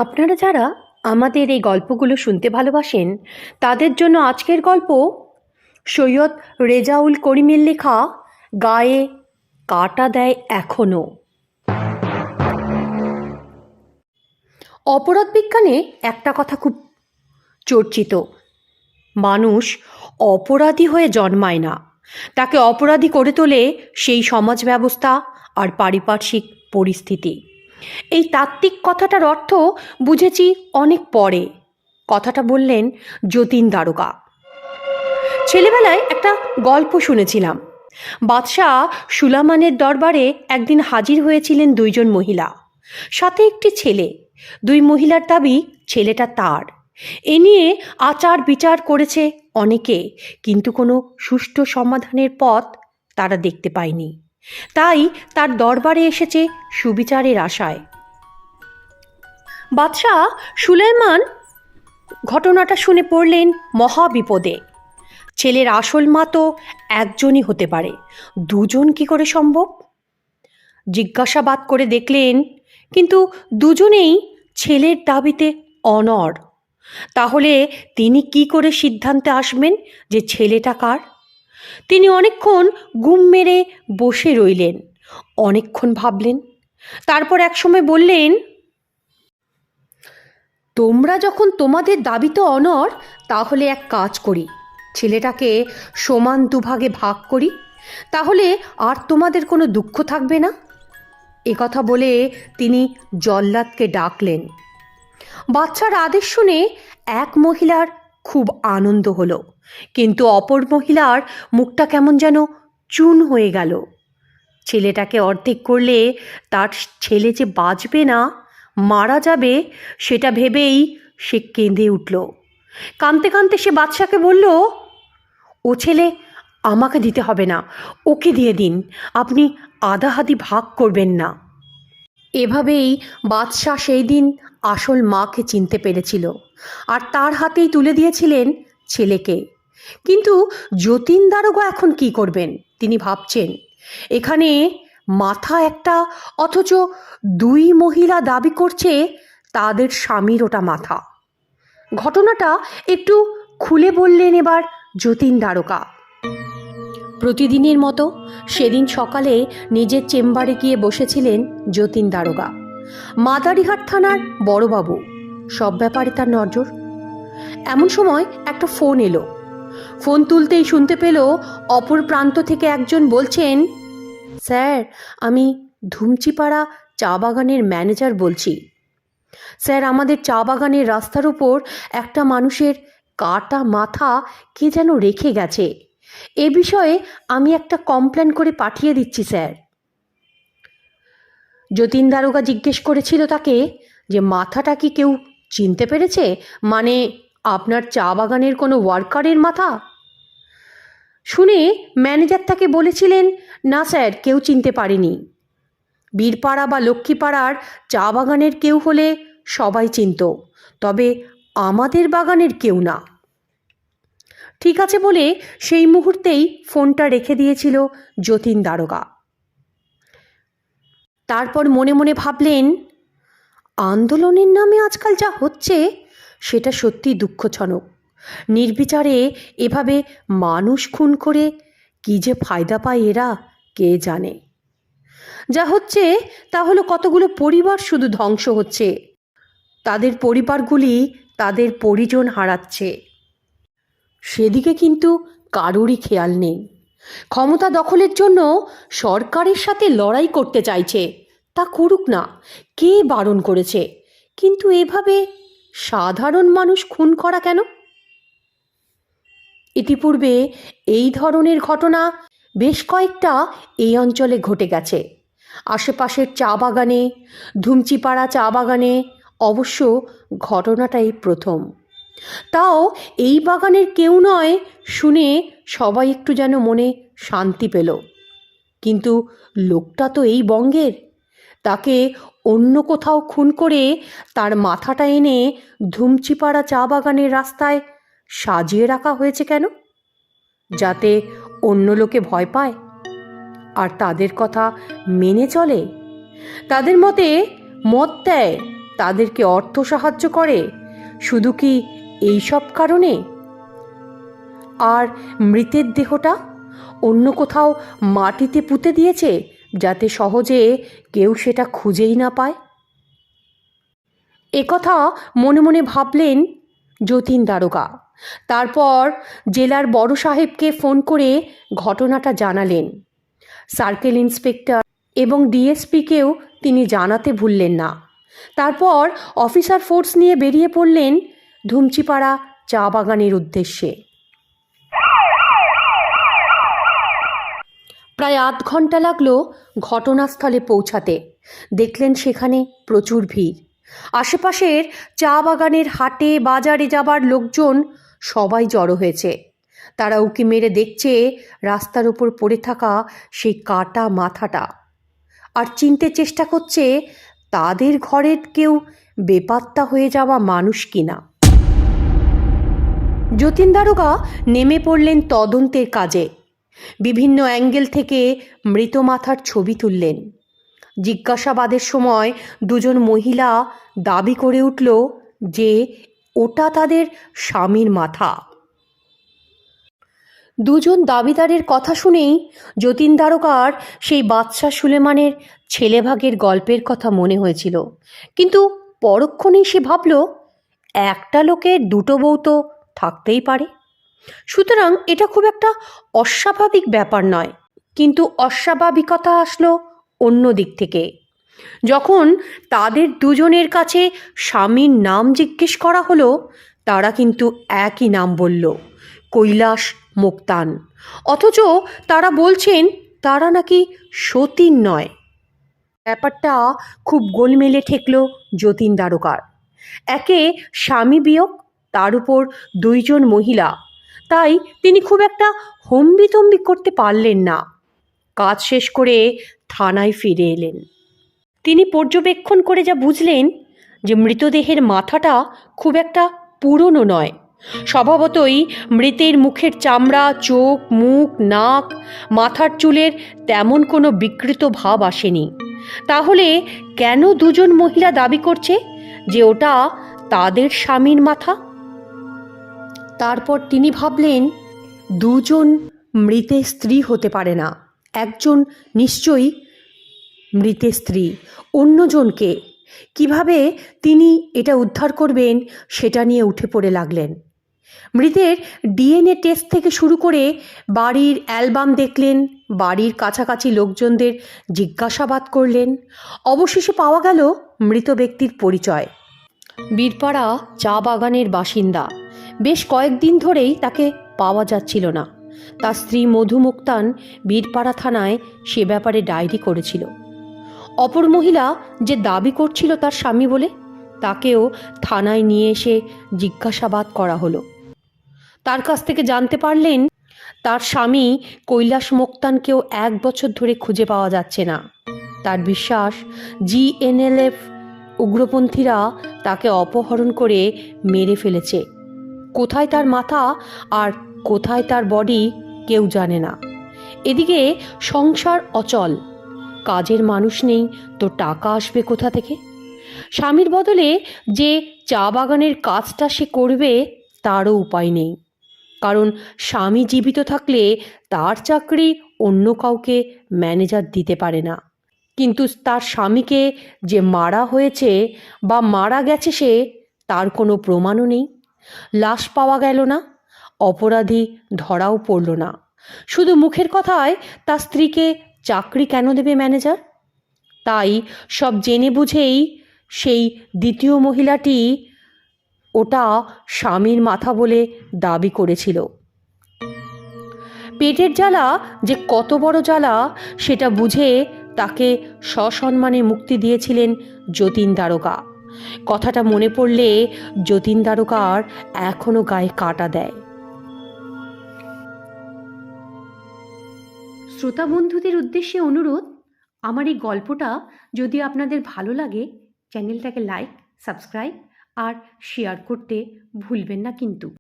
আপনারা যারা আমাদের এই গল্পগুলো শুনতে ভালোবাসেন তাদের জন্য আজকের গল্প সৈয়দ রেজাউল করিমের লেখা গায়ে কাটা দেয় এখনো। অপরাধ বিজ্ঞানে একটা কথা খুব চর্চিত, মানুষ অপরাধী হয়ে জন্মায় না, তাকে অপরাধী করে তোলে সেই সমাজ ব্যবস্থা আর পারিপার্শ্বিক পরিস্থিতি। এই তাত্ত্বিক কথাটার অর্থ বুঝেছি অনেক পরে। কথাটা বললেন যতীন দারোগা। ছেলেবেলায় একটা গল্প শুনেছিলাম। বাদশাহ সুলাইমানের দরবারে একদিন হাজির হয়েছিলেন দুইজন মহিলা, সাথে একটি ছেলে। দুই মহিলার দাবি ছেলেটা তার। এ নিয়ে আচার বিচার করেছে অনেকে, কিন্তু কোনো সুষ্ঠু সমাধানের পথ তারা দেখতে পায়নি। তাই তার দরবারে এসেছে সুবিচারের আশায়। বাদশাহ সুলাইমান ঘটনাটা শুনে পড়লেন মহা বিপদে। ছেলের আসল মা তো একজনই হতে পারে, দুজন কি করে সম্ভব? জিজ্ঞাসাবাদ করে দেখলেন, কিন্তু দুজনেই ছেলের দাবিতে অনড়। তাহলে তিনি কি করে সিদ্ধান্তে আসবেন যে ছেলেটা কার? তিনি অনেকক্ষণ গুম মেরে বসে রইলেন, অনেকক্ষণ ভাবলেন। তারপর একসময় বললেন, তোমরা যখন তোমাদের দাবিতে অনড়, তাহলে এক কাজ করি, ছেলেটাকে সমান দুভাগে ভাগ করি, তাহলে আর তোমাদের কোনো দুঃখ থাকবে না। কথা বলে তিনি জল্লাদকে ডাকলেন। বাচ্চার আদেশ শুনে এক মহিলার খুব আনন্দ হলো, কিন্তু অপর মহিলার মুখটা কেমন যেন চুন হয়ে গেল। ছেলেটাকে অর্ধেক করলে তার ছেলে যে বাঁচবে না, মারা যাবে, সেটা ভেবেই সে কেঁদে উঠল। কাঁদতে কাঁদতে সে বাদশাকে বলল, ও ছেলে আমাকে দিতে হবে না, ওকে দিয়ে দিন, আপনি আধাহাদি ভাগ করবেন না। এভাবেই বাদশাহ সেই দিন আসল মাকে চিনতে পেরেছিল, আর তার হাতেই তুলে দিয়েছিলেন ছেলেকে। কিন্তু যতীন দারোগা এখন কি করবেন তিনি ভাবছেন। এখানে মাথা একটা, অথচ দুই মহিলা দাবি করছে তাদের স্বামীর ওটা মাথা। ঘটনাটা একটু খুলে বললেন এবার যতীন দারোগা। প্রতিদিনের মতো সেদিন সকালে নিজের চেম্বারে গিয়ে বসেছিলেন যতীন দারোগা। মাদারিহাট থানার বড়বাবু, সব ব্যাপারে তার নজর। এমন সময় একটা ফোন এলো। ফোন তুলতেই শুনতে পেল অপর প্রান্ত থেকে একজন বলছেন, স্যার, আমি ধুমচিপাড়া চা বাগানের ম্যানেজার বলছি। স্যার, আমাদের চা বাগানের রাস্তার উপর একটা মানুষের কাটা মাথা কে যেন রেখে গেছে। এ বিষয়ে আমি একটা কমপ্লেন করে পাঠিয়ে দিচ্ছি স্যার। যতীন দারোগা জিজ্ঞেস করেছিল তাকে যে মাথাটা কি কেউ চিনতে পেরেছে, মানে আপনার চা বাগানের কোনো ওয়ার্কারের মাথা? শুনে ম্যানেজার তাকে বলেছিলেন, না স্যার, কেউ চিনতে পারেনি। বীরপাড়া বা লক্ষ্মীপাড়ার চা বাগানের কেউ হলে সবাই চিনত, তবে আমাদের বাগানের কেউ না। ঠিক আছে বলে সেই মুহূর্তেই ফোনটা রেখে দিয়েছিল যতীন দারোগা। তারপর মনে মনে ভাবলেন, আন্দোলনের নামে আজকাল যা হচ্ছে সেটা সত্যি দুঃখজনক। নির্বিচারে এভাবে মানুষ খুন করে কি যে ফায়দা পায় এরা, কে জানে। যা হচ্ছে তা হলো কতগুলো পরিবার শুধু ধ্বংস হচ্ছে, তাদের পরিবারগুলি তাদের পরিজন হারাচ্ছে। সেদিকে কিন্তু কারোরই খেয়াল নেই। ক্ষমতা দখলের জন্য সরকারের সাথে লড়াই করতে চাইছে, তা করুক না, কে বারণ করেছে? কিন্তু এভাবে সাধারণ মানুষ খুন করা কেন? ইতিপূর্বে এই ধরনের ঘটনা বেশ কয়েকটা এই অঞ্চলে ঘটে গেছে। আশেপাশের চা বাগানে, ধুমচিপাড়া চা বাগানে অবশ্য ঘটনাটাই প্রথম। তাও এই বাগানের কেউ নয় শুনে সবাই একটু যেন মনে শান্তি পেল। কিন্তু লোকটা তো এই বঙ্গের, তাকে অন্য কোথাও খুন করে তার মাথাটা এনে ধুমচিপাড়া চা বাগানের রাস্তায় সাজিয়ে রাখা হয়েছে কেন? যাতে অন্য লোকে ভয় পায় আর তাদের কথা মেনে চলে, তাদের মতে মত দেয়, তাদেরকে অর্থ সাহায্য করে, শুধু কি এই সব কারণে? আর মৃতের দেহটা অন্য কোথাও মাটিতে পুঁতে দিয়েছে, যাতে সহজে কেউ সেটা খুঁজেই না পায়। একথা মনে মনে ভাবলেন যতীন দারোগা। তারপর জেলার বড় সাহেবকে ফোন করে ঘটনাটা জানালেন। সার্কেল ইন্সপেক্টর এবং ডিএসপিকেও তিনি জানাতে ভুললেন না। তারপর অফিসার ফোর্স নিয়ে বেরিয়ে পড়লেন ধুমচিপাড়া চা বাগানের উদ্দেশ্যে। প্রায় আধ ঘন্টা লাগলো ঘটনাস্থলে পৌঁছাতে। দেখলেন সেখানে প্রচুর ভিড়। আশেপাশের চা বাগানের হাটে বাজারে যাবার লোকজন সবাই জড়ো হয়েছে। তারা উকি মেরে দেখছে রাস্তার উপর পড়ে থাকা সেই কাটা মাথাটা, আর চিনতে চেষ্টা করছে তাদের ঘরের কেউ বেপাত্তা হয়ে যাওয়া মানুষ কিনা। যতীন দারোগা নেমে পড়লেন তদন্তের কাজে। বিভিন্ন অ্যাঙ্গেল থেকে মৃত মাথার ছবি তুললেন। জিজ্ঞাসাবাদের সময় দুজন মহিলা দাবি করে উঠল যে ওটা তাদের স্বামীর মাথা। দুজন দাবিদারের কথা শুনেই যতীন দারোগার সেই বাদশা সুলেমানের ছেলেভাগের গল্পের কথা মনে হয়েছিল। কিন্তু পরক্ষণেই সে ভাবল, একটা লোকের দুটো বউ তো থাকতেই পারে, সুতরাং এটা খুব একটা অস্বাভাবিক ব্যাপার নয়। কিন্তু অস্বাভাবিকতা আসলো অন্য দিক থেকে। যখন তাদের দুজনের কাছে স্বামীর নাম জিজ্ঞেস করা হলো, তারা কিন্তু একই নাম বলল, কৈলাস মোক্তান। অথচ তারা বলছেন তারা নাকি সতীন নয়। ব্যাপারটা খুব গোলমেলে ঠেকল যতীন দারোগার। একে স্বামী বিয়োগ, তার উপর দুইজন মহিলা। তাই তিনি খুব একটা হম্বিতম্বি করতে পারলেন না। কাজ শেষ করে থানায় ফিরে এলেন। তিনি পর্যবেক্ষণ করে যা বুঝলেন যে মৃতদেহের মাথাটা খুব একটা পুরনো নয়। স্বভাবতই মৃতের মুখের চামড়া, চোখ, মুখ, নাক, মাথার চুলের তেমন কোনো বিকৃত ভাব আসেনি। তাহলে কেন দুজন মহিলা দাবি করছে যে ওটা তাদের স্বামীর মাথা? তারপর তিনি ভাবলেন, দুজন মৃতের স্ত্রী হতে পারে না। একজন নিশ্চয়ই মৃতের স্ত্রী, অন্যজনকে কিভাবে তিনি এটা উদ্ধার করবেন সেটা নিয়ে উঠে পড়ে লাগলেন। মৃতের ডিএনএ টেস্ট থেকে শুরু করে বাড়ির অ্যালবাম দেখলেন, বাড়ির কাছাকাছি লোকজনদের জিজ্ঞাসাবাদ করলেন। অবশেষে পাওয়া গেল মৃত ব্যক্তির পরিচয়। বীরপাড়া চা বাগানের বাসিন্দা। বেশ কয়েকদিন ধরেই তাকে পাওয়া যাচ্ছিল না। তার স্ত্রী মধু মুক্তান বীরপাড়া থানায় সে ব্যাপারে ডায়েরি করেছিল। অপর মহিলা যে দাবি করছিল তার স্বামী বলে, তাকেও থানায় নিয়ে এসে জিজ্ঞাসাবাদ করা হলো। তার কাছ থেকে জানতে পারলেন তার স্বামী কৈলাস মোক্তানকেও 1 বছর ধরে খুঁজে পাওয়া যাচ্ছে না। তার বিশ্বাস জিএনএলএফ উগ্রপন্থীরা তাকে অপহরণ করে মেরে ফেলেছে। কোথায় তার মাথা আর কোথায় তার বডি কেউ জানে না। এদিকে সংসার অচল, কাজের মানুষ নেই, তো টাকা আসবে কোথা থেকে? স্বামীর বদলে যে চা বাগানের কাজটা সে করবে তারও উপায় নেই, কারণ স্বামী জীবিত থাকলে তার চাকরি অন্য কাউকে ম্যানেজার দিতে পারে না। কিন্তু তার স্বামীকে যে মারা হয়েছে বা মারা গেছে সে, তার কোনো প্রমাণও নেই। লাশ পাওয়া গেল না, অপরাধী ধরাও পড়ল না। শুধু মুখের কথায় তার স্ত্রীকে চাকরি কেন দেবে ম্যানেজার? তাই সব জেনে বুঝেই সেই দ্বিতীয় মহিলাটি ওটা স্বামীর মাথা বলে দাবি করেছিল। পেটের জ্বালা যে কত বড় জ্বালা সেটা বুঝে তাকে সসম্মানে মুক্তি দিয়েছিলেন যতীন দারোগা। কথাটা মনে পড়লে যতীন দারোগার এখনো গায়ে কাঁটা দেয়। শ্রোতা বন্ধুদের উদ্দেশ্যে অনুরোধ, আমার এই গল্পটা যদি আপনাদের ভালো লাগে, চ্যানেলটাকে লাইক, সাবস্ক্রাইব আর শেয়ার করতে ভুলবেন না কিন্তু।